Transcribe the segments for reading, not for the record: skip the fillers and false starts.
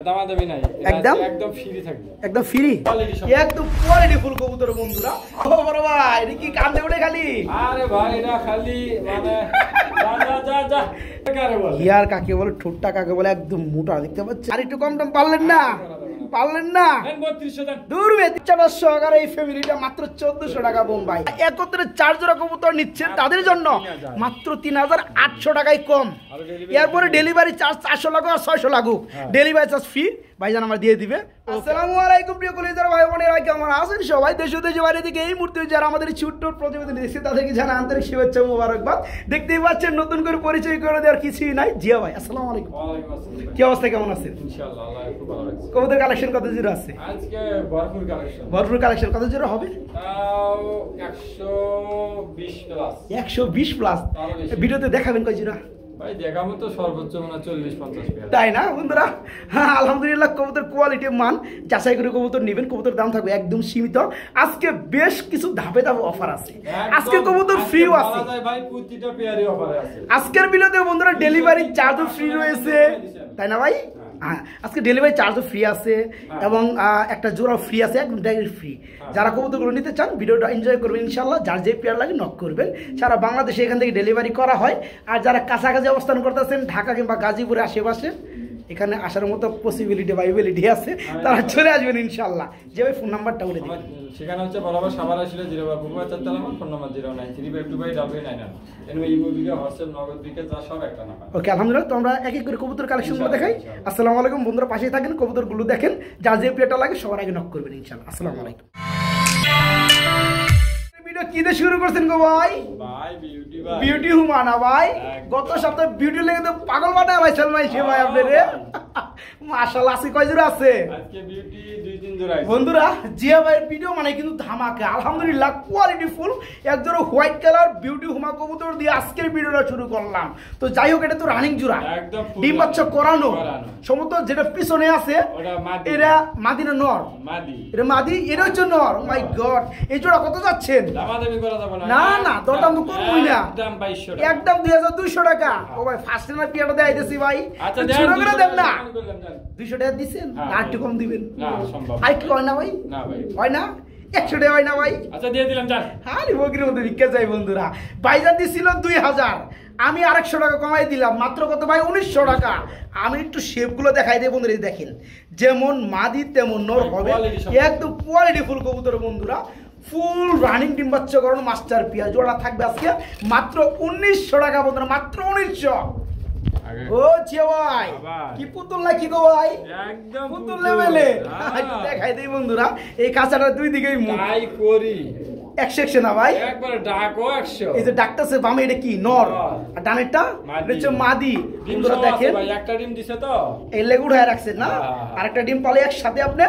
দামাদামি নাই, একদম একদম ফ্রি থাকবে, একদম ফ্রি, একদম কোয়ালিটি ফুল কবুতর বন্ধুরা। ও বড় ভাই এটা কি কান্দে উঠে খালি? আরে ভাই এটা খালি মানে যা ইয়ার কাকে বলে, ঠোঁটটা কাকে বলে, একদম মোটা দেখতে পাচ্ছি। আর একটু কম টম পারলেন না, পারলেন না? দূর সহকারে এই ফ্যামিলিটা মাত্র 1400 টাকা বোম্বাই। একত্রে 4 জোড়া কবুতর নিচ্ছেন তাদের জন্য মাত্র 3800 টাকায় কম। এরপরে ডেলিভারি চার্জ 400 লাগুক আর 600 লাগুক, ডেলিভারি চার্জ ফ্রি ভাইজান আমার দিয়ে দিবে। আসসালামু আলাইকুম প্রিয় কলিজার ভাই বোনেরা, কেমন আছেন সবাই? দেশ দেশে বাইরে থেকে এই মুহূর্তে যারা আমাদের ছোট্ট প্রতিবেদন দেখছে তাদেরকে জানা আন্তরিক শুভেচ্ছা মোবারকবাদ। দেখতেই পাচ্ছেন নতুন করে পরিচয় করে দেওয়ার কিছুই নাই। জিয়া ভাই আসসালামু আলাইকুম, কি অবস্থা, কেমন আছেন? ইনশাআল্লাহ আল্লাহ খুব ভালো রাখছে। কবুতর কালেকশন কত জোড়া আছে আজকে? ভরপুর কালেকশন। ভরপুর কালেকশন কত জোড়া হবে? তাও 120 প্লাস। 120 প্লাস। ভিডিওতে দেখাবেন কয় জোড়া? ভাই দেখাবো তো সর্বোচ্চ মানে 40-50 পেয়ার। তাই না বন্ধুরা? হ্যাঁ আলহামদুলিল্লাহ, কবুতর কোয়ালিটি মান যাচাই করে কবুতর নেবেন। কবুতর দাম থাকবে একদম সীমিত। আজকে বেশ কিছু ধাপে ধাপে অফার আছে। আজকে কবুতর ফ্রিও আছে ভাই, প্রতিটা পেয়ারই অফারে আছে। আজকের ভিডিওতে বন্ধুরা ডেলিভারি চার্জও ফ্রি রয়েছে, তাই না ভাই? হ্যাঁ আজকে ডেলিভারি চার্জও ফ্রি আছে এবং একটা জোড়াও ফ্রি আছে, একদম ডাইরেক্ট ফ্রি। যারা কবুতরগুলো নিতে চান ভিডিওটা এনজয় করবেন ইনশাল্লাহ। যার যে পেয়ার লাগে নক করবেন, সারা বাংলাদেশে এখান থেকে ডেলিভারি করা হয়। আর যারা কাছাকাছি অবস্থান করতেছেন ঢাকা কিংবা গাজীপুরের আশেপাশে, এখানে আসার মতো পসিবিলিটি বাইবিলিটি আছে, তারা চলে আসবেন ইনশাল্লাহ। যে ভাই ফোন নাম্বারটা বলে দিন। সেখানে হচ্ছে বরাবর সাভার আসলে 0 ফোন নাম্বার 093522999। এই মুভিটা হোয়াটসঅ্যাপ নগদ দিকে যা সব একটা নাম্বার। ওকে আলহামদুলিল্লাহ, তো আমরা এক এক করে কবুতর কালেকশনগুলো দেখাই। আসসালামু আলাইকুম বন্ধুরা, পাশেই থাকেন, কবুতরগুলো দেখেন। যার যে পেয়ারটা লাগে সবার আগে নক করবেন ইনশাআল্লাহ। আসসালামু আলাইকুম। কি দিয়ে শুরু করছেন গো ভাই? ভাই বিউটি ভাই, বিউটি হুমানা ভাই। গত সপ্তাহে বিউটি লেগে তো পাগল বানায় ভাই সালমাই সে ভাই আপনারে। মাশাআল্লাহ আছে কয় জোড়া আছে? আজকে বিউটি 2-3 জোড়া আছে বন্ধুরা। জিয়া ভাইয়ের ভিডিও মানে কিন্তু ধামাকা, আলহামদুলিল্লাহ কোয়ালিটি ফুল। এক জোড়া হোয়াইট কালার বিউটি হুমা কবুতর দিয়ে আজকের ভিডিওটা শুরু করলাম। তো যাই হোক, এটা তো রানিং জোড়া, ডিম বাচ্চা করানো সমস্ত। যেটা পিছনে আছে এটা মাদি না নর? মাদি। এটা মাদি, এটা হচ্ছে নর। মাই গড, এই জোড়া কত যাচ্ছেন? দামাদামি করা যাবে না। না না, দরদাম তো করবই না, একদম 2200 টাকা, একদম 2200 টাকা। ও ভাই ফার্স্ট টাইম পিয়াটা দেই দিছি ভাই। আচ্ছা ছোট করে দেন না। 200 টাকা দিবেন, আর একটু কম দিবেন। না সম্ভব। আর কি হয় না ভাই? না ভাই হয় না, 100 টাকা হয় না ভাই? আচ্ছা দিয়ে দিলাম যান। আরে বগির মধ্যে ভিক্ষা চাই বন্ধুরা। বাইজান দিছিল 2000, আমি 100 টাকা কমাই দিলাম। মাত্র কত ভাই? 1900 টাকা। আমি একটু শেপগুলো দেখাই দেই বন্ধুরা, দেখেন যেমন মাদি তেমন নর হবে, একদম কোয়ালিটি ফুল কবুতর বন্ধুরা। ফুল রানিং ডিম বাচ্চা করানো মাস্টার পিয়া জোড়া থাকবে আজকে মাত্র 1900 টাকা বন্ধুরা, মাত্র 1900। ও জিয়া ভাই কি পুতুল না কি গো ভাই? একদম পুতুল লেভেলে দেখাই দেই বন্ধুরা। এই কাঁচাটা দুই দিকেই তাই করি 100 না ভাই, একবারে ডাকো 100। এই যে ডাকতেছে বামে এটা কি নর, আর ডানেরটা এটা হচ্ছে মাদি। বন্ধুরা দেখেন ভাই একটা ডিম দিছে তো এই লেগ উঠায় রাখছেন না, আরেকটা ডিম পালে একসাথে আপনি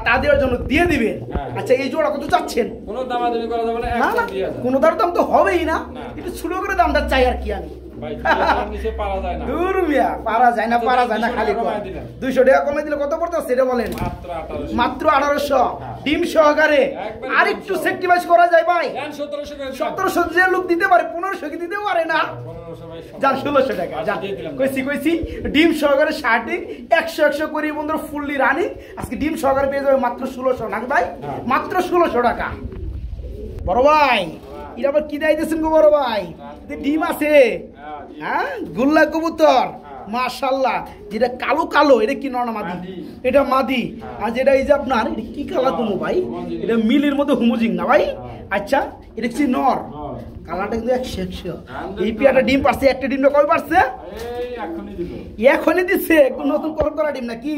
তা দেওয়ার জন্য দিয়ে দিবেন। আচ্ছা এই জোড়া কত চাচ্ছেন? কোনো দামাদামি করা যাবে না, না না, কোনো দাম তো হবেই না, একটু ছোট করে দামটা চাই আর কি। আমি ভাই নিচে পারা যায় না। দূর মিয়া, পারা যায় না, পারা যায় না। খালি 200 টাকা কমে দিলে কত পড়তো সেটা বলেন? মাত্র 1800 ডিম সহকারে। আর একটু সেক্রিফাইস করা যায় ভাই? 1700 যে লোক দিতে পারে 1500 কি দিতে পারে না? যান 1600 টাকা যান। কইছি ডিম সহকারে শার্টিং 100 করে বন্ধুরা, ফুললি রানিং। আজকে ডিম সহকারে পেয়ে যাবে মাত্র 1600 নাকি ভাই? মাত্র 1600 টাকা। বড় ভাই এটা আবার কি দিতেছেন গো বড় ভাই? ডিম আছে, হ্যাঁ গোল্লা কবুতর মাশাআল্লাহ। যেটা কালো কালো এটা কি নর না মাদি? এটা মাদি। আর যেটা এই যে আপনার এটা কি কালার তুমি ভাই? এটা মিলের মধ্যে হুমুজিং না ভাই? আচ্ছা এটা কি নর? কালারটা কিন্তু 100। এই পিয়াটা ডিম পারছে, একটা ডিমটা কবে পারছে? এখনই দিচ্ছে। একদম নতুন কল করা ডিম নাকি?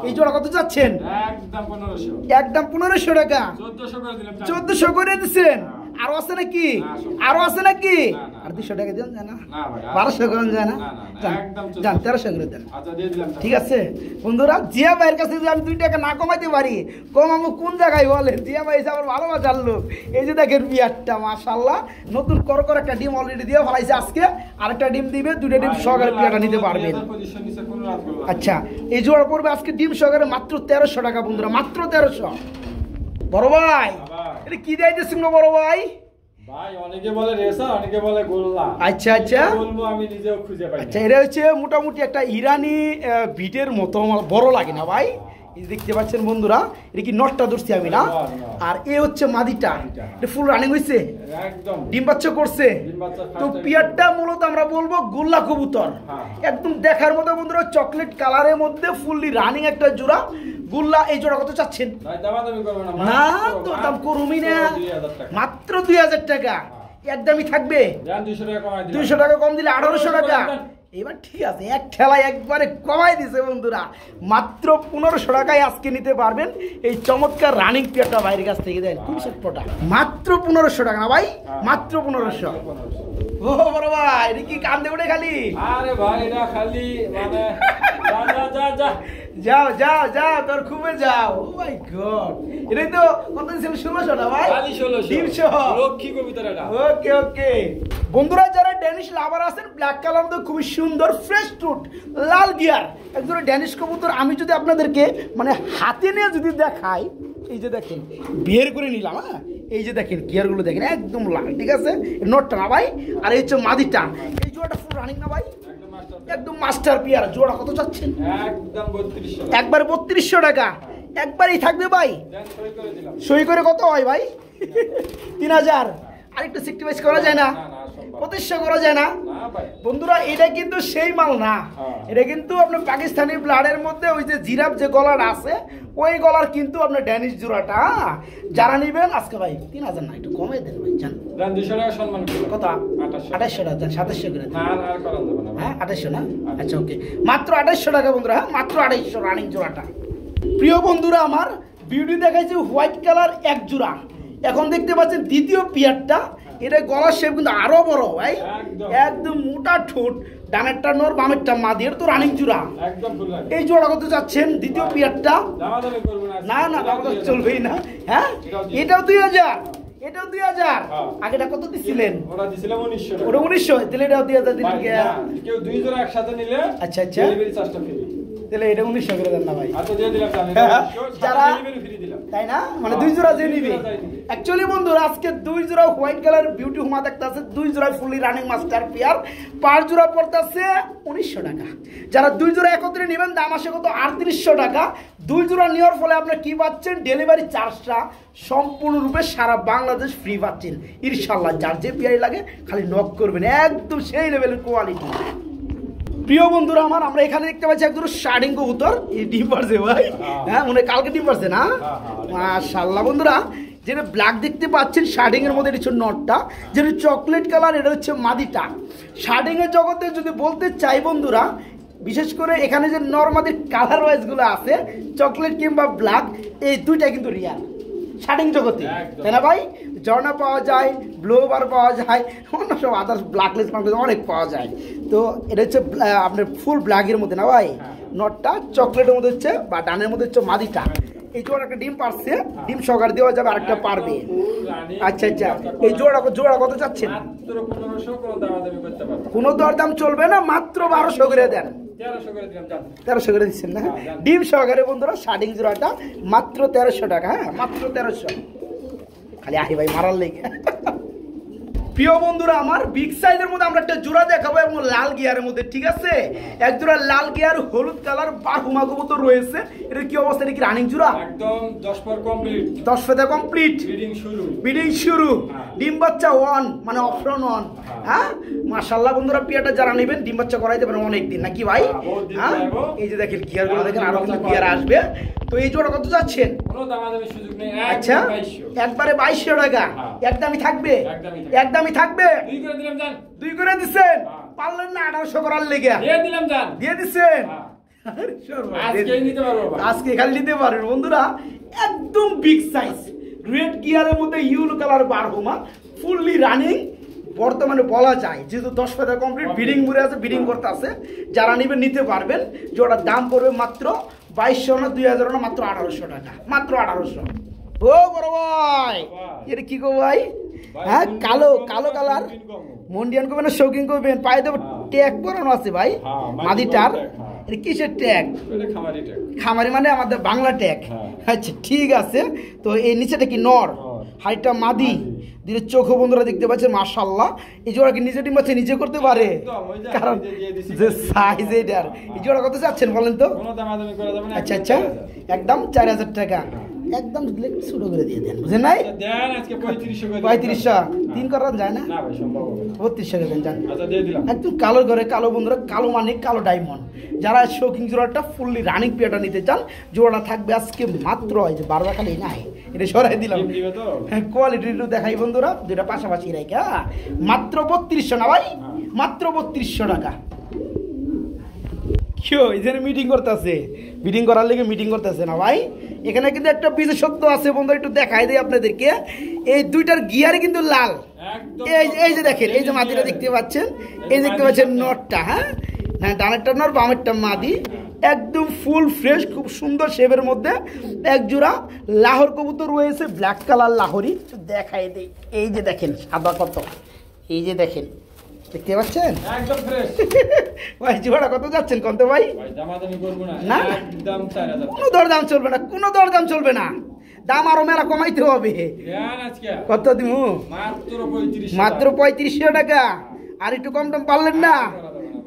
এই জোড়া কত যাচ্ছেন? একদম 1500 টাকা। 1400 করে দিচ্ছেন। আরো আছে নাকি? আরো আছে নাকি? আর 200 টাকা দেন জানা, 1200 করেন জানা, জান 1300 করে দেন। ঠিক আছে বন্ধুরা, জিয়া ভাইয়ের কাছে যদি আমি 2 টাকা না কমাইতে পারি, কমাবো কোন জায়গায় বলেন? জিয়া ভাই আমার ভালোবাসার লোক। এই যে দেখেন বিয়ারটা মাশাআল্লাহ, নতুন করকর একটা ডিম অলরেডি দিয়ে ফেলাইছে। আজকে আরেকটা ডিম দিবে, 2টা ডিম সহকারে পিয়াটা নিতে পারবেন। আচ্ছা এই জোড়া পড়বে আজকে ডিম সহকারে মাত্র 1300 টাকা বন্ধুরা, মাত্র 1300। বড় ভাই এটা কি দিতেছেন বড় ভাই? ভাই অনেকে বলে রেসা, অনেকে বলে গোল্লা। আচ্ছা আচ্ছা, বলবো আমি নিজেও খুঁজে পাই। আচ্ছা, এটা হচ্ছে মোটামুটি একটা ইরানি বিটের মতো, আমার বড় লাগে না ভাই। এই দেখতে পাচ্ছেন বন্ধুরা, এটা কি নটটা ধরছি আমি না? আর এ হচ্ছে মাদিটা, এটা ফুল রানিং হয়েছে, একদম ডিম বাচ্চা করছে। তো পিয়ারটা মূলত আমরা বলবো গোল্লা কবুতর, একদম দেখার মতো বন্ধুরা, চকলেট কালারের মধ্যে ফুললি রানিং একটা জোড়া গোল্লা। এই জোড়া কত চাচ্ছেন? না তো দাম করুমি না, মাত্র 2000 টাকা। একদমই থাকবে 200 টাকা কম দিলে 1800 টাকা। এবার ঠিক আছে, এক ঠেলায় একবারে কমাই দিছে বন্ধুরা, মাত্র 1500 টাকায় আজকে নিতে পারবেন এই চমৎকার রানিং পেয়ারটা বাইরের কাছ থেকে। দেন খুব সেটটা মাত্র 1500 টাকা না ভাই, মাত্র 1500। ও বড় ভাই, এটা কি কান্দে উঠে খালি? আরে ভাই এটা খালি মানে যাও যাও যাও, তোর খুবই যাও। ও মাই গড, এটাই তো কত দিছিল? 1600 না ভাই? খালি 1600 লক্ষ্মী কবিতার এটা। ওকে ওকে বন্ধুরা, যারা ড্যানিশ লাভার আছেন, ব্ল্যাক কালার মধ্যে খুবই সুন্দর ফ্রেশ টুট লাল গিয়ার একজোড়া ড্যানিশ কবুতর আমি যদি আপনাদেরকে মানে হাতে নিয়ে যদি দেখাই, এই যে দেখেন বের করে নিলাম, হ্যাঁ এই যে দেখেন গিয়ারগুলো দেখেন একদম লাল, ঠিক আছে? নটটা না ভাই, আর এই হচ্ছে মাদিটা। এই জোড়াটা ফুল রানিং না ভাই? একদম মাস্টার পিয়ার। জোড়া কত চাচ্ছেন? একদম 3200, একবার 3200 টাকা। একবারই থাকবে ভাই, সই করে কত হয় ভাই? 3000। আর একটু সিক্টিভাইজ করা যায় না? প্রতিষ্ঠা করা যায় না বন্ধুরা? এটা কিন্তু সেই মাল না, এটা কিন্তু আপনার পাকিস্তানি ব্লাডের মধ্যে ওই যে জিরাফ যে গলার আছে, ওই গলার কিন্তু আপনার ড্যানিশ জোড়াটা। যারা নিবেন আজকে ভাই 3000 না, একটু কমে দেন ভাই, জান 200 টাকা সম্মান কত? 2800 টাকা, 2700 করে দেন। আর করা যাবে না। হ্যাঁ 2800 না? আচ্ছা ওকে, মাত্র 2800 টাকা বন্ধুরা, হ্যাঁ মাত্র 2800 রানিং জোড়াটা। প্রিয় বন্ধুরা আমার, বিউটি দেখাইছে হোয়াইট কালার এক জোড়া। এখন দেখতে পাচ্ছেন দ্বিতীয় পিয়ারটা, এটা গলার শেপ কিন্তু আরো বড় ভাই, একদম মোটা ঠোঁট, ডানেরটা নর বামেরটা মাদি, এটা তো রানিং জোড়া একদম। এই জোড়া কত যাচ্ছেন? দ্বিতীয় পিয়ারটা না না চলবেই না, হ্যাঁ এটাও 2000, এটাও 2000। আগেটা কত দিছিলেন? ওটা দিছিলাম 1900 টাকা। ওটা 1900, তাহলে এটাও 2000 দিলেন কি? কেউ দুই জোড়া একসাথে নিলে আচ্ছা আচ্ছা, ডেলিভারি চার্জটা ফ্রি। তাহলে এটা 1900 করে দেন না ভাই? আচ্ছা দিয়ে দিলাম, যারা ফ্রি দিলাম, তাই না? মানে দুই জোড়া যে নিবে। অ্যাকচুয়ালি বন্ধুরা আজকে দুই জোড়া হোয়াইট কালার বিউটি হুমা দেখতেছে, দুই জোড়া ফুলি রানিং মাস্টার পেয়ার, পার জোড়া পড়তেছে 1900 টাকা। যারা দুই জোড়া একত্রে নেবেন দাম আসে কত? 3800 টাকা। দুই জোড়া নেওয়ার ফলে আপনারা কি পাচ্ছেন? ডেলিভারি চার্জটা সম্পূর্ণরূপে সারা বাংলাদেশ ফ্রি পাচ্ছেন ইনশাল্লাহ। যার যে পেয়ারই লাগে খালি নক করবেন, একদম সেই লেভেলের কোয়ালিটি। প্রিয় বন্ধুরা আমার, আমরা এখানে দেখতে পাচ্ছি একদম শার্টিং কবুতর, এই ডিম পারছে ভাই, হ্যাঁ মনে কালকে ডিম পারছে না? মাশাআল্লাহ বন্ধুরা, যেটা ব্ল্যাক দেখতে পাচ্ছেন শার্টিং এর মধ্যে, এটা হচ্ছে নটটা, যেটা চকলেট কালার, এটা হচ্ছে মাদিটা। শার্টিং এর জগতে যদি বলতে চাই বন্ধুরা, বিশেষ করে এখানে যে নরমাদির কালার ওয়াইজ গুলো আছে, চকলেট কিংবা ব্ল্যাক, এই দুইটা কিন্তু রিয়াল শার্টিং জগতে, তাই না ভাই? ঝর্ণা পাওয়া যায়, ব্লোবার পাওয়া যায়, অন্য সব আদার্স ব্ল্যাকলেস অনেক পাওয়া যায়। তো এটা হচ্ছে আপনার ফুল ব্ল্যাকের মধ্যে না ভাই, নটটা চকলেটের মধ্যে হচ্ছে, বা ডানের মধ্যে হচ্ছে মাদিটা। এই জোড়া একটা ডিম পারছে, ডিম সহকারে দেওয়া যাবে, আরেকটা পারবে। আচ্ছা আচ্ছা, এই জোড়া কত চাচ্ছেন? কোনো দর দাম চলবে না, মাত্র 1200 করে দেন। 1300 করে দিচ্ছেন না? ডিম সহকারে বন্ধুরা শার্টিং জোড়াটা মাত্র 1300 টাকা, হ্যাঁ মাত্র 1300। খালি আহি ভাই মারার লেগে। প্রিয় বন্ধুরা আমার, বিগ সাইজের মধ্যে আমরা একটা জোড়া দেখাবো এবং লাল গিয়ারের মধ্যে, ঠিক আছে? এক জোড়া লাল গিয়ার হলুদ কালার বারহুমা কবুতর রয়েছে। এটা কি অবস্থা? এটা কি রানিং জোড়া? একদম 10 পর কমপ্লিট, 10 ফেদা কমপ্লিট, ব্রিডিং শুরু, ডিম বাচ্চা 1 মানে অফরন 1। হ্যাঁ মাশাআল্লাহ বন্ধুরা, পিয়াটা যারা নেবেন ডিম বাচ্চা করাইতে পারেন অনেক দিন, নাকি ভাই? হ্যাঁ এই যে দেখেন গিয়ারগুলো দেখেন, আরো কিন্তু গিয়ার আসবে। তো এই জোড়া কত যাচ্ছেন? কোনো দামাদামি সুযোগ নেই, আচ্ছা একবারে 2200 টাকা। একদমই থাকবে, একদমই থাকবে। 2 করে দিলাম জান, 2 করে দিচ্ছেন, পারলেন না 1800 করার লেগে দিয়ে দিলাম জান, দিয়ে দিচ্ছেন। আজকে নিতে পারবো, আজকে খালি নিতে পারবেন বন্ধুরা। একদম বিগ সাইজ রেড গিয়ারের মধ্যে ইউলো কালার বারহুমা, ফুললি রানিং। বর্তমানে বলা যায় যেহেতু 10 ফেদা কমপ্লিট, ব্রিডিং মুড়ে আছে, ব্রিডিং করতে আছে। যারা নেবেন নিতে পারবেন। যেটার দাম পড়বে মাত্র 2200 না 2000 না, মাত্র 1800 টাকা, মাত্র 1800। ও বড় ভাই, এটা কি গো ভাই? হ্যাঁ কালো কালো কালার, মন্ডিয়ান করবেন না শৌকিং করবেন? পায়ে দেবো ট্যাগ করানো আছে ভাই মাদিটার। এটা কিসের ট্যাগ? খামারি মানে আমাদের বাংলা ট্যাগ। আচ্ছা ঠিক আছে। তো এই নিচেটা কি নর? হাইটটা মাদি দিলে চোখও বন্ধুরা দেখতে পাচ্ছেন মাশাআল্লাহ। এই জোড়া কি নিজে ডিম বাচ্চা নিজে করতে পারে, কারণ যে সাইজ এটার। এই জোড়া কত চাচ্ছেন বলেন তো? আচ্ছা আচ্ছা, একদম 4000 টাকা, একদম ছোট করে দিয়ে দেন, বুঝেন নাই? 3500 তিন করা যায় না? 3200 দেন যান। একদম কালো করে, কালো বন্ধুরা, কালো মানে কালো ডায়মন্ড। যারা শৌখিন জোড়াটা ফুললি রানিং পেয়ারটা নিতে চান, জোড়াটা থাকবে আজকে মাত্র এই যে 12 খালি নাই, এটা সরাই দিলাম। হ্যাঁ, কোয়ালিটি একটু দেখাই বন্ধুরা, দুটা পাশাপাশি রাখা মাত্র 3200 না ভাই, মাত্র 3200 টাকা। কেউ এখানে মিটিং করতেছে, মিটিং করার লেগে মিটিং করতেছে না ভাই। এখানে কিন্তু একটা বিশেষত্ব আছে বন্ধু, একটু দেখাই দিই আপনাদেরকে। এই দুইটার গিয়ারে কিন্তু লাল। এই যে দেখেন, এই যে মাদিটা দেখতে পাচ্ছেন, এই দেখতে পাচ্ছেন নটটা, হ্যাঁ হ্যাঁ, ডানেরটা নর, বামেরটা মাদি, একদম ফুল ফ্রেশ, খুব সুন্দর শেপের মধ্যে এক জোড়া লাহোর কবুতর রয়েছে, ব্ল্যাক কালার লাহোরি। দেখাই দিই, এই যে দেখেন সাদা কত, এই যে দেখেন, দেখতে পাচ্ছেন একদম ফ্রেশ। ভাই জোড়া কত যাচ্ছেন কত ভাই? দামাদামি করব না, না একদম 4000। কোনো দরদাম চলবে না, কোনো দরদাম চলবে না, দাম আরো মেলা কমাইতে হবে। কত দিমু? মাত্র 3500 টাকা। আর একটু কম টম পারলেন না?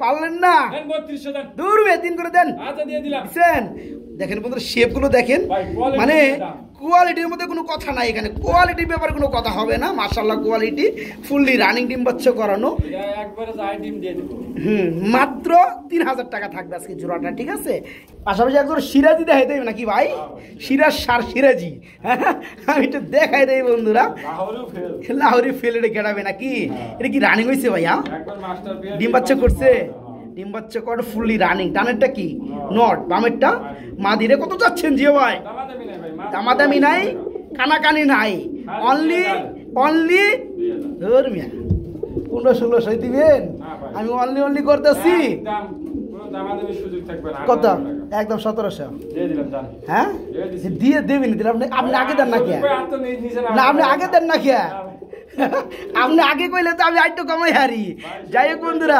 পারলেন না? দূর বে 3 করে দেন। আচ্ছা দিয়ে দিলাম। দেখেন বন্ধুরা, শেপ গুলো দেখেন, মানে কোয়ালিটির মধ্যে কোনো কথা নাই, এখানে কোয়ালিটির ব্যাপারে কোনো কথা হবে না। মাশাআল্লাহ কোয়ালিটি, ফুললি রানিং ডিম বাচ্চা করানো, একবারে যাই ডিম দিয়ে দেব। মাত্র 3000 টাকা থাকবে আজকে জোড়াটা, ঠিক আছে? পাশাপাশি একজন সিরাজি দেখাই দেবে নাকি ভাই? সিরাজ সার সিরাজি, আমি একটু দেখাই দেই বন্ধুরা। লাহোরি ফেল, এটা গেড়াবে নাকি? এটা কি রানিং হয়েছে ভাইয়া? ডিম বাচ্চা করছে, ডিম বাচ্চা করে ফুললি রানিং। ডানেরটা কি নট, বামেরটা মাদিরে। কত চাচ্ছেন জিও ভাই? দামাদামি নাই, কানাকানি নাই, অনলি 1500-1600 দিবেন। আমি অনলি করতেছি কত? একদম 1700। হ্যাঁ দিয়ে দেবেন, আপনি আগে দেন না কে? না আপনি আগে দেন না কে? আপনি আগে কইলে তো আমি আইটো কমাই হারি। যাই হোক বন্ধুরা,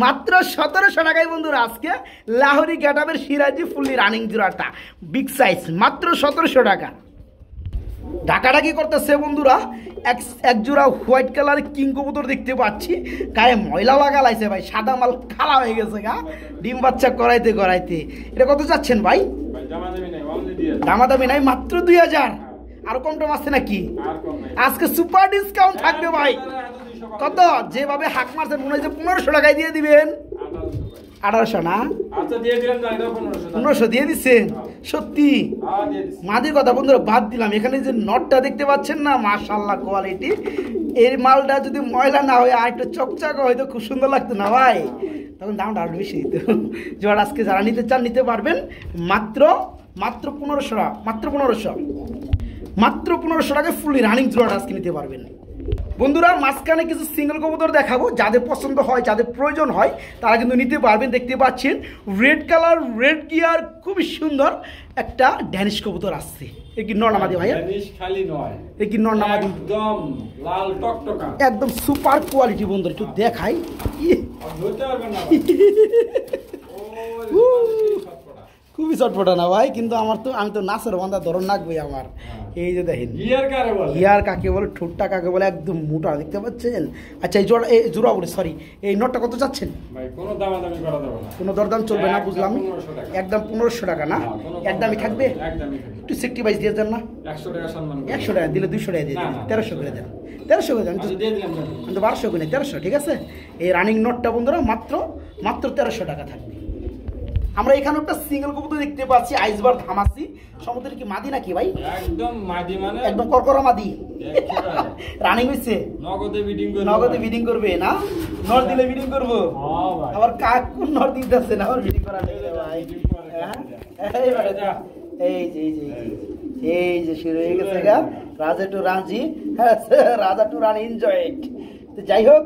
মাত্র 1700 টাকায় বন্ধুরা আজকে লাহোরি গেটআপের সিরাজি ফুললি রানিং জোড়াটা বিগ সাইজ, মাত্র 1700 টাকা। ঢাকাঢাকি করতেছে বন্ধুরা, এক জোড়া হোয়াইট কালার কিং কবুতর দেখতে পাচ্ছি, গায়ে ময়লা লাগা লাইছে ভাই, সাদা মাল খালা হয়ে গেছে গা, ডিম বাচ্চা করাইতে করাইতে। এটা কত চাচ্ছেন ভাই? দামাদামি নাই, মাত্র 2000। আর কম টম আছে নাকি? আজকে সুপার ডিসকাউন্ট থাকবে ভাই। কত যেভাবে হাক মারছেন মনে হচ্ছে 1500 টাকায় দিয়ে দিবেন। 1800 না? আচ্ছা দিয়ে দিলাম, 1500 দিয়ে দিচ্ছেন? সত্যি? মাদির কথা বন্ধুরা বাদ দিলাম, এখানে যে নটটা দেখতে পাচ্ছেন না, মাশাআল্লাহ কোয়ালিটি। এই মালটা যদি ময়লা না হয় আর একটু চকচক হয়তো খুব সুন্দর লাগতো না ভাই, তখন দামটা আরো বেশি দিত। জোড়া আজকে যারা নিতে চান নিতে পারবেন, মাত্র 1500 টাকা, মাত্র 1500 টাকায় ফুললি রানিং জোড়াটা আজকে নিতে পারবেন বন্ধুরা। মাঝখানে কিছু সিঙ্গেল কবুতর দেখাবো, যাদের পছন্দ হয়, যাদের প্রয়োজন হয় তারা কিন্তু নিতে পারবেন। দেখতে পাচ্ছেন রেড কালার, রেড গিয়ার, খুবই সুন্দর একটা ড্যানিশ কবুতর আসছে। এ কি নরনামাদি ভাইয়া? ড্যানিশ খালি নয়, এ কি নরনামাদি? একদম লাল টকটকা, একদম সুপার কোয়ালিটি বন্ধুরা, একটু দেখাই। ধরতে পারবেন না খুবই চটপটা না ভাই, কিন্তু আমি তো নাচের বান্ধা ধরন নাকবে আমার। এই যে দেখেন ইয়ার কাকে বলে, ঠোঁটটা কাকে বলে, একদম মোটা দেখতে পাচ্ছেন। আচ্ছা এই জোড়া বলে, সরি, এই নটটা কত চাচ্ছেন? কোনো দরদাম চলবে না, বুঝলাম। একদম 1500 টাকা না? একদমই থাকবে, একটু 60 দিয়ে দেন না? 100 টাকা দিলে 200 টাকা দিয়ে দেন, 1300 করে দেন, 1300 করে দেন, 1200 করে 1300, ঠিক আছে? এই রানিং নটটা বন্ধুরা মাত্র 1300 টাকা থাকবে। আমরা এখানে একটা সিঙ্গেল কবুতর দেখতে পাচ্ছি, আইসবার ধামাসি। সমুদ্রের কি মাদি নাকি ভাই? একদম মাদি, মানে একদম করকরা মাদি। রানিং হইছে? নগদে বিডিং করবে না? নর দিলে বিডিং করব? আবার কাক কোন নর দিতেছে না, আবার বিডিং করা নেই ভাই। এই যে শুরু হয়ে গেছে গা, রাজা টু রাজি, রাজা টু রান এনজয়। তো যাই হোক,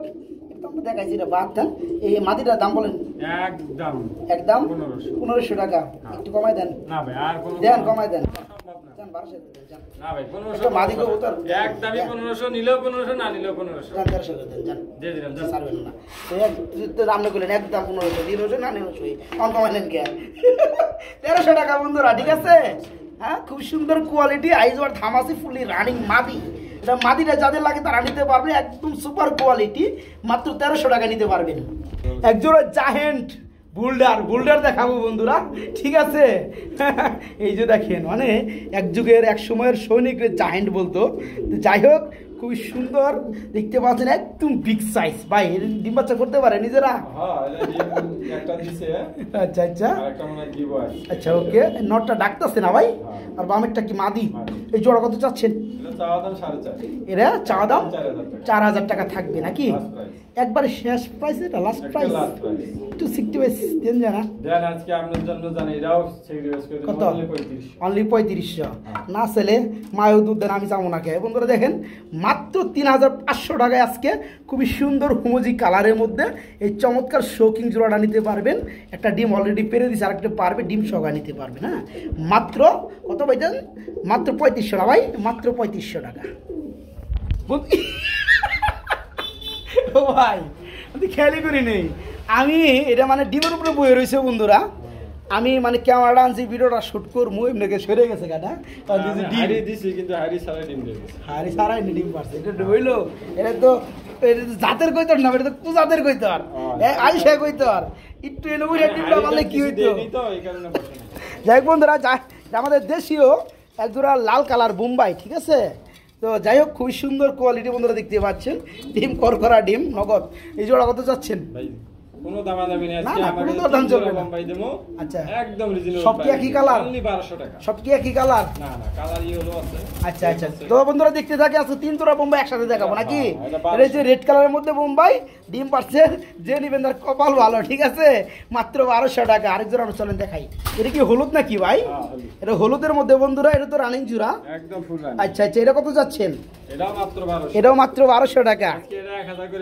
দেখাইছি এটা বাদ দেন। এই মাদিটার দাম বলেন? একদম 1500 টাকা। একটু কমাই দেন না ভাই, আর কোন দেন, কমাই দেন, 1200 দেন না ভাই। 1500 মাদি কবুতর একদমই 1500, নিলেও 1500, না নিলেও 1500, 1300 দেন, জান দিয়ে দিলাম, জান ছাড়বেন না। তো দাম করলেন একদম 1500, 1500 না 900, কম কমাইলেন কে? 1300 টাকা বন্ধুরা, ঠিক আছে? হ্যাঁ খুব সুন্দর কোয়ালিটি আইজওয়ার থামাসি ফুলি রানিং মাদি। এটা মাদিটা যাদের লাগে তারা নিতে পারবে, একদম সুপার কোয়ালিটি, মাত্র 1300 টাকা নিতে পারবেন। একজোড়া জায়েন্ট বুলডার দেখাবো বন্ধুরা, ঠিক আছে? এই যে দেখেন, মানে এক যুগের এক সময়ের সৈনিকদের জায়েন্ট বলতো। যাই হোক, খুবই সুন্দর দেখতে পাচ্ছেন, একদম বিগ সাইজ। ভাই ডিম বাচ্চা করতে পারে নিজেরা? আচ্ছা আচ্ছা আচ্ছা, ওকে। নটটা ডাকতেছে না ভাই? আর বামেরটা কি মাদি? এই জোড়া কত চাচ্ছেন? এরা চা দাম 4000 টাকা থাকবে নাকি? একবারে শেষ প্রাইস, এটা লাস্ট প্রাইস। একটু সিক্রিফাইস দেন জানা দেন, আজকে আপনাদের জন্য জানি এরাও সিক্রিফাইস করে কত? অনলি 3500। হ্যাঁ। না ছেলে মায়ও দুধ দেন, আমি চাবো না কে। বন্ধুরা দেখেন, মাত্র 3500 টাকায় আজকে খুবই সুন্দর হুমজি কালারের মধ্যে এই চমৎকার শৌকিং জোড়াটা নিতে পারবেন। একটা ডিম অলরেডি পেরে দিচ্ছে, আরেকটা পারবে, ডিম সহকারে নিতে পারবেন। হ্যাঁ, মাত্র কত ভাইজান? মাত্র 3500 টাকা ভাই, মাত্র 3500 টাকা। ও ভাই, আমি খেয়ালই করি নেই, আমি এটা মানে ডিমের উপরে বয়ে রয়েছে বন্ধুরা। আমি মানে ক্যামেরাটা আনছি, ভিডিওটা শুট করবো, এমনিকে সরে গেছে গাটা। হারি সারাই ডিম পারছে, এটা হইলো। এটা তো জাতের কইতর না, এটা তো কুজাতের কইতর, আইসা কইতর। একটু এনে বুঝে ডিমটা পারলে কি হইতো। যাই হোক বন্ধুরা, আমাদের দেশীয় একজোড়া লাল কালার বোম্বাই, ঠিক আছে? তো যাই হোক, খুবই সুন্দর কোয়ালিটি বন্ধুরা দেখতে পাচ্ছেন। ডিম করকরা ডিম, নগদ। এই জোড়া কত চাচ্ছেন? কোনো দামাদামি নেই, আজকে আমাকে দাম চলবে না। আচ্ছা, একদম রিজনেবল, সব কি একই কালার? অনলি 1200 টাকা। সব কি একই কালার? না না, কালার ইয়েলো আছে। আচ্ছা আচ্ছা, তো বন্ধুরা দেখতে থাকে, আজকে 3 জোড়া বোম্বাই একসাথে দেখাবো নাকি? এটা হচ্ছে রেড কালারের মধ্যে বোম্বাই, ডিম পাচ্ছে, যে নিবেন তার কপাল ভালো, ঠিক আছে? মাত্র 1200 টাকা। আরেক জোড়া চলেন দেখাই। এটা কি হলুদ নাকি ভাই? এটা হলুদের মধ্যে বন্ধুরা, এটা তো রানিং জোড়া, একদম ফুল রানিং। আচ্ছা আচ্ছা, এটা কত যাচ্ছেন? এটাও মাত্র 1200। এটাও মাত্র 1200 টাকা।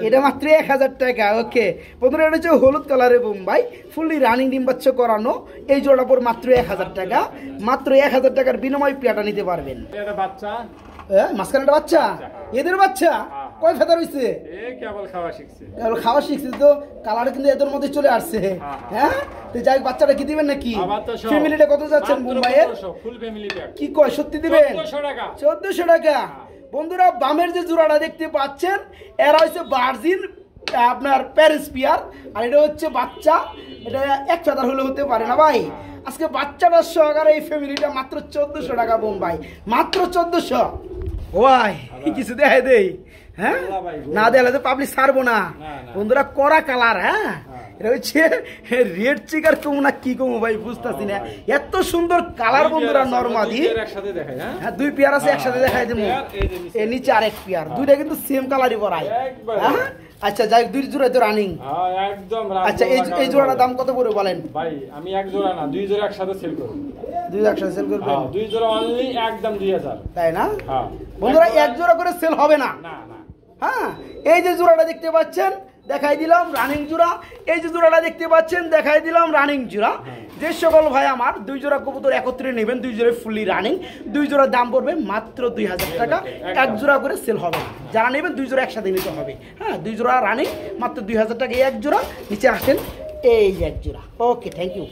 এটা মাত্র 1000 টাকা। ওকে বন্ধুরা, এটা হচ্ছে হলুদ কালারের বোম্বাই, ফুললি রানিং ডিম বাচ্চা করানো। এই জোড়া পর মাত্র 1000 টাকা। মাত্র 1000 টাকার বিনিময় পেয়াটা নিতে পারবেন। এটা বাচ্চা, মাঝখানটা বাচ্চা, এদের বাচ্চা কয় ফেদার হইছে? কেবল খাওয়া শিখছে, কেবল খাওয়া শিখছে। তো কালার কিন্তু এদের মধ্যে চলে আসছে। হ্যাঁ, তো যাই, বাচ্চাটা কি দিবেন নাকি? ফ্যামিলিটা কত যাচ্ছেন বোম্বাইয়ের? Full family pack. কি কয়, সত্যি দিবেন? 1400 টাকা। 1400 টাকা। বন্ধুরা, বামের যে জোড়াটা দেখতে পাচ্ছেন, এরা হচ্ছে ভার্জিন আপনার প্যারিস পিয়ার, আর এটা হচ্ছে বাচ্চা। এটা এক ফেদার হলে হতে পারে না ভাই। আজকে বাচ্চাটার সহকারে এই ফ্যামিলিটা মাত্র 1400 টাকা বোম্বাই, মাত্র 1400। ওয়াই কিছু দেখাই দেই? হ্যাঁ, না দেখালে তো পাবলিক ছাড়বো না বন্ধুরা। কড়া কালার, হ্যাঁ, এটা হচ্ছে রেড চিকার কমু না কি কমু ভাই, বুঝতেছি না। এত সুন্দর কালার বন্ধুরা, নরমাদি। হ্যাঁ, 2 পেয়ার আছে, একসাথে দেখাই দেবো। এর নিচে আরেক পেয়ার, দুইটা কিন্তু সেম কালারই পরায়। হ্যাঁ, আচ্ছা, যাই, 2 জোড়া তো রানিং একদম। আচ্ছা, এই জোড়াটার দাম কত করে বলেন ভাই? আমি এক জোড়া না, 2 জোড়া একসাথে সেল করব। 2 একসাথে সেল করবেন? 2 জোড়া অনলি একদম 2000, তাই না? হ্যাঁ বন্ধুরা, এক জোড়া করে সেল হবে না। না না। হ্যাঁ, এই যে জোড়াটা দেখতে পাচ্ছেন, দেখাই দিলাম রানিং জোড়া। এই যে জোড়াটা দেখতে পাচ্ছেন, দেখাই দিলাম রানিং জোড়া। যে সকল ভাই আমার 2 জোড়া কবুতর একত্রে নেবেন, 2 জোড়া ফুললি রানিং, 2 জোড়ার দাম পড়বে মাত্র 2000 টাকা। এক জোড়া করে সেল হবে না। যারা নেবেন 2 জোড়া একসাথে নিতে হবে। হ্যাঁ, 2 জোড়া রানিং, মাত্র 2000 টাকা এক জোড়া। নিচে আসেন, এই এক জোড়া। ওকে, থ্যাংক ইউ।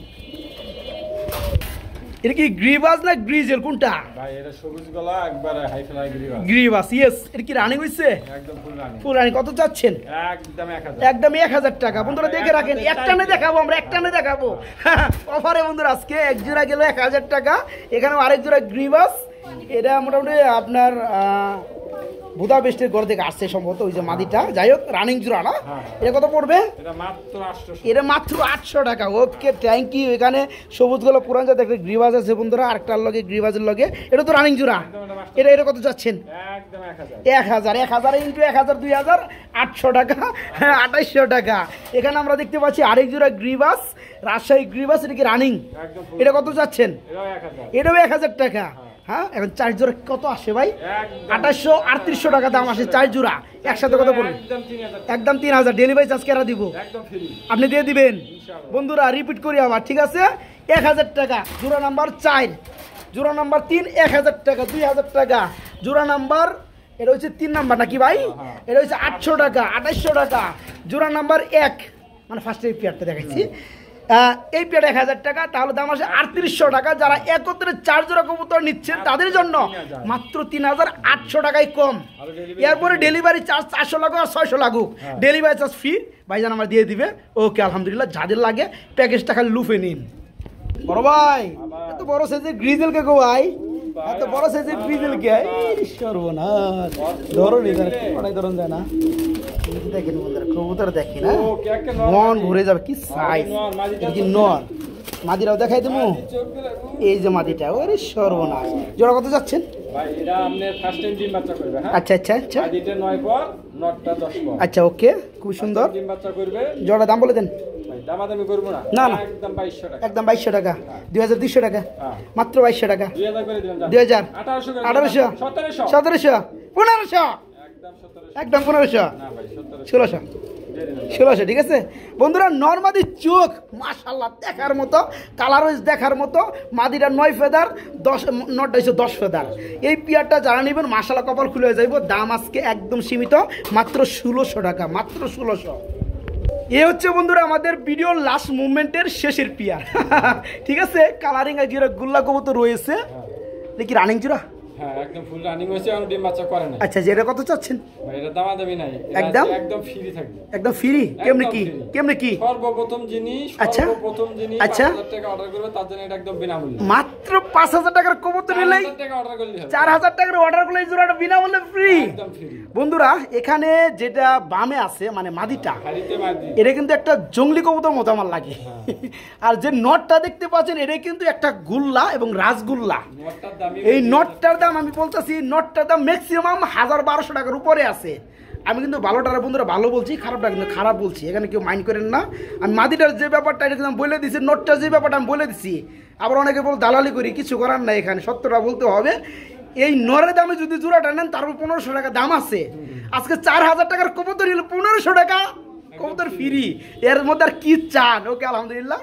এটা কি গ্রিবাস না গ্রিজেল, কোনটা ভাই? এটা সবুজ গলা, একবারে হাই ফ্লাই গ্রিবাস। গ্রিবাস, ইয়েস। এটা কি রানিং হইছে? একদম ফুল রানিং। Full running. কত চাচ্ছেন? একদম 1000। একদম 1000 টাকা। বন্ধুরা দেখে রাখেন, একটানে দেখাবো আমরা, একটানে দেখাবো অফারে বন্ধুরা। আজকে এক জোড়া গেল 1000 টাকা। এখানে আরেক জোড়া গ্রিবাস। এটা মোটামুটি আপনার বুদাপেস্টের ঘর থেকে আসছে সম্ভবত, ওই যে মাদিটা। যাই হোক, রানিং জোড়া না? এটা কত পড়বে? এটা মাত্র 800। এটা মাত্র 800 টাকা। ওকে, থ্যাংক ইউ। এখানে সবুজ গুলো পুরান যা দেখলে গ্রিবাজ আছে বন্ধুরা, আরেকটার লগে গ্রিবাজের লগে। এটা তো রানিং জোড়া। এটা কত যাচ্ছেন? একদম 1000। 1000 ইন্টু 1000, 2000, 800 টাকা, 2800 টাকা। এখানে আমরা দেখতে পাচ্ছি আরেক জোড়া গ্রিবাস, রাজশাহী গ্রিবাস। এটা কি রানিং? এটা কত যাচ্ছেন? এটাও 1000 টাকা। হ্যাঁ, এখন 4 জোড়া কত আসে ভাই? 2800-3800 টাকা দাম আসে 4 জোড়া। একসাথে কত পড়বে? একদম 3000। ডেলিভারি চার্জ কেরা দিব? আপনি দিয়ে দিবেন বন্ধুরা। রিপিট করি আবার, ঠিক আছে? 1000 টাকা জোড়া নাম্বার 4, জোড়া নাম্বার 3 1000 টাকা, 2000 টাকা জোড়া নাম্বার। এটা হচ্ছে 3 নাম্বার নাকি ভাই? এটা হচ্ছে 800 টাকা, 2800 টাকা জোড়া নাম্বার 1, মানে ফার্স্ট পেয়ারটা দেখাচ্ছি। এই পেয়ার 1000 টাকা, তাহলে দাম আসে 3800 টাকা। যারা একত্রে 4 জোড়া কবুতর নিচ্ছেন তাদের জন্য মাত্র 3800 টাকায় কম। এরপরে ডেলিভারি চার্জ 400 লাগুক আর 600 লাগুক, ডেলিভারি চার্জ ফ্রি ভাইজান আমার দিয়ে দিবে। ওকে আলহামদুলিল্লাহ, যাদের লাগে প্যাকেজটা খালি লুফে নিন। বড় ভাই এত বড় সাইজের গ্রিজেল কে গো ভাই, এত বড় সাইজের গ্রিজেল কে, সর্বনাশ। ধরুন এদের পড়াই ধরুন যায় না, দেখেন বন্ধুরা কবুতর দেখি না মন ভরে যাবে, কি সাইজ, কি নর। মাদিরাও দেখাই দেবো, এই যে মাদিটা, ওরে সর্বনাশ। জোড়া কত যাচ্ছেন ভাই? এটা আপনি ফার্স্ট টাইম ডিম বাচ্চা করবে। হ্যাঁ আচ্ছা আচ্ছা আচ্ছা, মাদিটা 9 পর, নটটা 10 পর। আচ্ছা ওকে, খুব সুন্দর। ডিম বাচ্চা করবে। জোড়া দাম বলে দেন। ভাই দামাদামি করব না, না না, একদম 2200 টাকা। একদম 2200 টাকা, 2200 টাকা, মাত্র 2200 টাকা। 2000 করে দিবেন। 2000, 1800 করে, 1800, 1700, 1700, 1500, একদম 1700, একদম 1500, না ভাই 1700, 1600, 1600। ঠিক আছে বন্ধুরা, নরমাদি চোখ মাশাআল্লাহ দেখার মতো, কালার ওয়াইজ দেখার মতো। মাদিরা 9 ফেদার, 10 নটটা হচ্ছে 10 ফেদার। এই পিয়ারটা যারা নেবেন মাশাআল্লাহ কপাল খুলে যাইব। দাম আজকে একদম সীমিত, মাত্র 1600 টাকা, মাত্র 1600। এ হচ্ছে বন্ধুরা আমাদের ভিডিওর লাস্ট মুভমেন্টের শেষের পিয়ার। ঠিক আছে, কালারিং আর জিরা গুল্লা কবুতর রয়েছে, দেখি রানিং জোড়া। হ্যাঁ একদম ফুল রানিং হয়েছে, আর ডিম বাচ্চা করে না। আচ্ছা যেটা কত চাচ্ছেন ভাই? এটা দামাদামি নাই, একদম একদম ফ্রি থাকবে, একদম ফ্রি। কেমনে কি, কেমনে কি? সর্বপ্রথম জিনিস, আচ্ছা সর্বপ্রথম জিনিস আচ্ছা 5000 টাকা অর্ডার করবে, তার জন্য এটা একদম বিনামূল্যে। মাত্র 5000 টাকার কবুতর নিলেই 4000 টাকা অর্ডার করলে হবে। 4000 টাকার অর্ডার করলে এই জোড়াটা বিনামূল্যে ফ্রি। একদম ফ্রি বন্ধুরা, এখানে যেটা বামে আছে মানে মাদিটা, খালিতে মাদি, এটা কিন্তু একটা জঙ্গলি কবুতর মতো আমার লাগে। আর যে নটটা দেখতে পাচ্ছেন এটা কিন্তু একটা গুল্লা এবং রাজগুল্লা। নটটার দামই, এই নটটার দাম আমি বলতেছি, নটটার দাম ম্যাক্সিমাম 1000-1200 টাকার উপরে আছে। আমি কিন্তু ভালোটার বন্ধুরা ভালো বলছি, খারাপটা কিন্তু খারাপ বলছি, এখানে কেউ মাইন্ড করেন না। আমি মাদিটার যে ব্যাপারটা এটা কিন্তু আমি বলে দিচ্ছি, নটটার যে ব্যাপারটা আমি বলে দিচ্ছি। আবার অনেকে বল দালালি করি, কিছু করার নাই, এখানে সত্যটা বলতে হবে। এই নরের দামে যদি জোড়াটা নেন তারপর 1500 টাকা দাম আছে। আজকে 4000 টাকার কবুতর নিলে 1500 টাকা কবুতর ফ্রি, এর মধ্যে আর কি চান? ওকে আলহামদুলিল্লাহ।